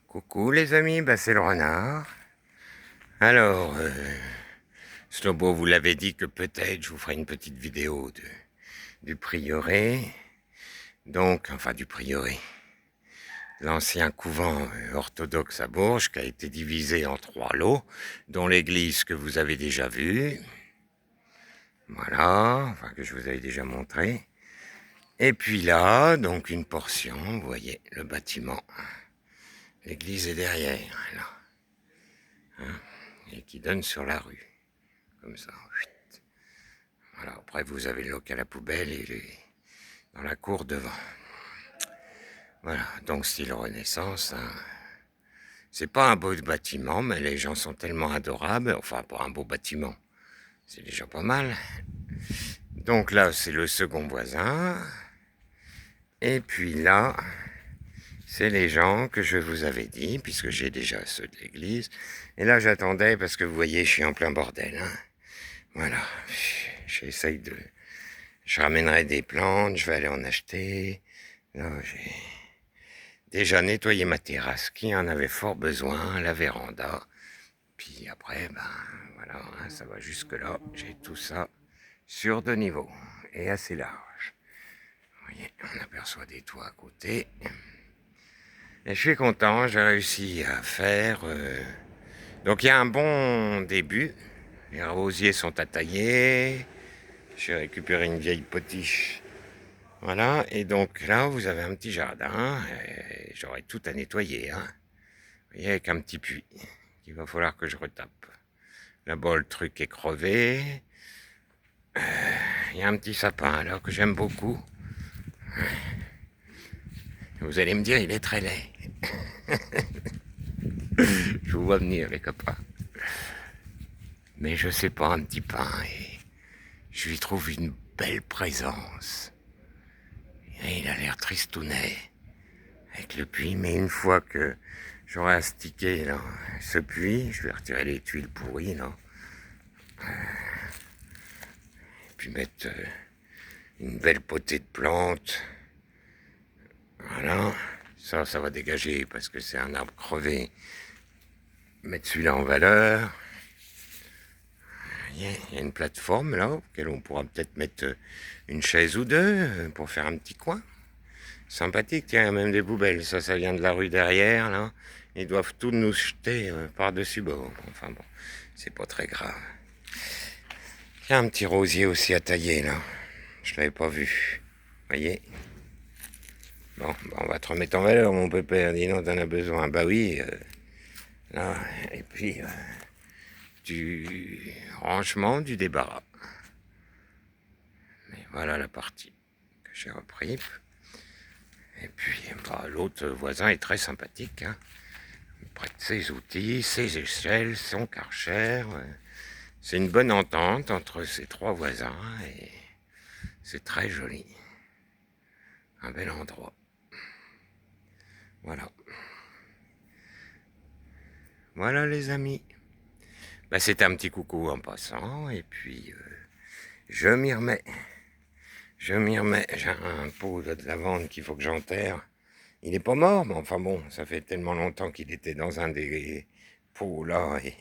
Coucou les amis, c'est le renard. Alors, Slobo vous l'avez dit que peut-être je vous ferai une petite vidéo du prieuré. Donc, enfin du prieuré. L'ancien couvent orthodoxe à Bourges qui a été divisé en 3 lots, dont l'église que vous avez déjà vue. Voilà, enfin que je vous avais déjà montré. Et puis là, donc une portion, vous voyez, le bâtiment. L'église est derrière, là. Et qui donne sur la rue. Comme ça. Voilà, après vous avez le local à poubelle et dans la cour devant. Voilà, donc style Renaissance. Hein. C'est pas un beau bâtiment, mais les gens sont tellement adorables. Enfin, pour un beau bâtiment, c'est déjà pas mal. Donc là, c'est le second voisin. Et puis là, c'est les gens que je vous avais dit, puisque j'ai déjà ceux de l'église. Et là, j'attendais parce que vous voyez, je suis en plein bordel. Hein. Voilà, j'essaye de... Je ramènerai des plantes, je vais aller en acheter. Là, j'ai déjà nettoyé ma terrasse, qui en avait fort besoin, la véranda. Puis après, voilà, hein, ça va jusque là. J'ai tout ça sur 2 niveaux et assez large. Vous voyez, on aperçoit des toits à côté. Et je suis content, j'ai réussi à faire... Donc il y a un bon début. Les rosiers sont à tailler. J'ai récupéré une vieille potiche. Voilà, et donc là, vous avez un petit jardin. J'aurai tout à nettoyer. Hein. Vous voyez, avec un petit puits qu'il va falloir que je retape. Là-bas, le truc est crevé. Il y a un petit sapin là que j'aime beaucoup. Vous allez me dire, il est très laid. Je vous vois venir, les copains. Mais je sais pas, un petit pain, et je lui trouve une belle présence. Et il a l'air tristounet avec le puits, mais une fois que j'aurai astiqué là, ce puits, je vais retirer les tuiles pourries là. Et puis mettre une belle potée de plantes. Voilà, ça va dégager parce que c'est un arbre crevé. Mettre celui-là en valeur. Il y a une plateforme là, auquel on pourra peut-être mettre une chaise ou deux pour faire un petit coin. Sympathique, tiens, il y a même des poubelles. Ça vient de la rue derrière là. Ils doivent tout nous jeter par-dessus bord. Enfin bon, c'est pas très grave. Il y a un petit rosier aussi à tailler là. Je l'avais pas vu. Voyez. Bon, on va te remettre en valeur, mon pépère. Dis non, t'en as besoin. Bah oui. Là, et puis du rangement, du débarras. Mais voilà la partie que j'ai repris. Et puis, l'autre voisin est très sympathique. Hein. Il prête ses outils, ses échelles, son karcher. C'est une bonne entente entre ces 3 voisins et c'est très joli. Un bel endroit. Voilà. Voilà les amis. C'était un petit coucou en passant et puis je m'y remets. J'ai un pot de lavande qu'il faut que j'enterre. Il n'est pas mort, mais enfin bon, ça fait tellement longtemps qu'il était dans un des pots là et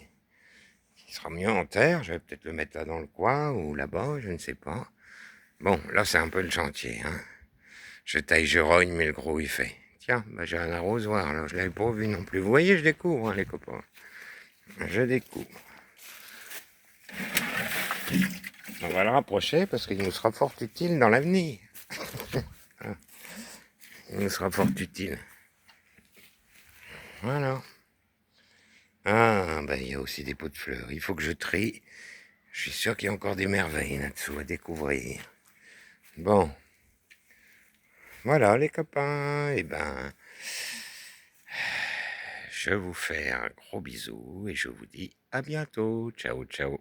il sera mieux en terre. Je vais peut-être le mettre là dans le coin ou là-bas, je ne sais pas. Bon, là c'est un peu le chantier. Hein. Je taille, je rogne, mais le gros il fait. Tiens, j'ai un arrosoir là, je l'avais pas vu non plus. Vous voyez, je découvre hein, les copains. Je découvre. On va le rapprocher parce qu'il nous sera fort utile dans l'avenir. Il nous sera fort utile. Voilà. Ah, il y a aussi des pots de fleurs. Il faut que je trie. Je suis sûr qu'il y a encore des merveilles là-dessous à découvrir. Bon. Voilà les copains. Je vous fais un gros bisou et je vous dis à bientôt. Ciao, ciao.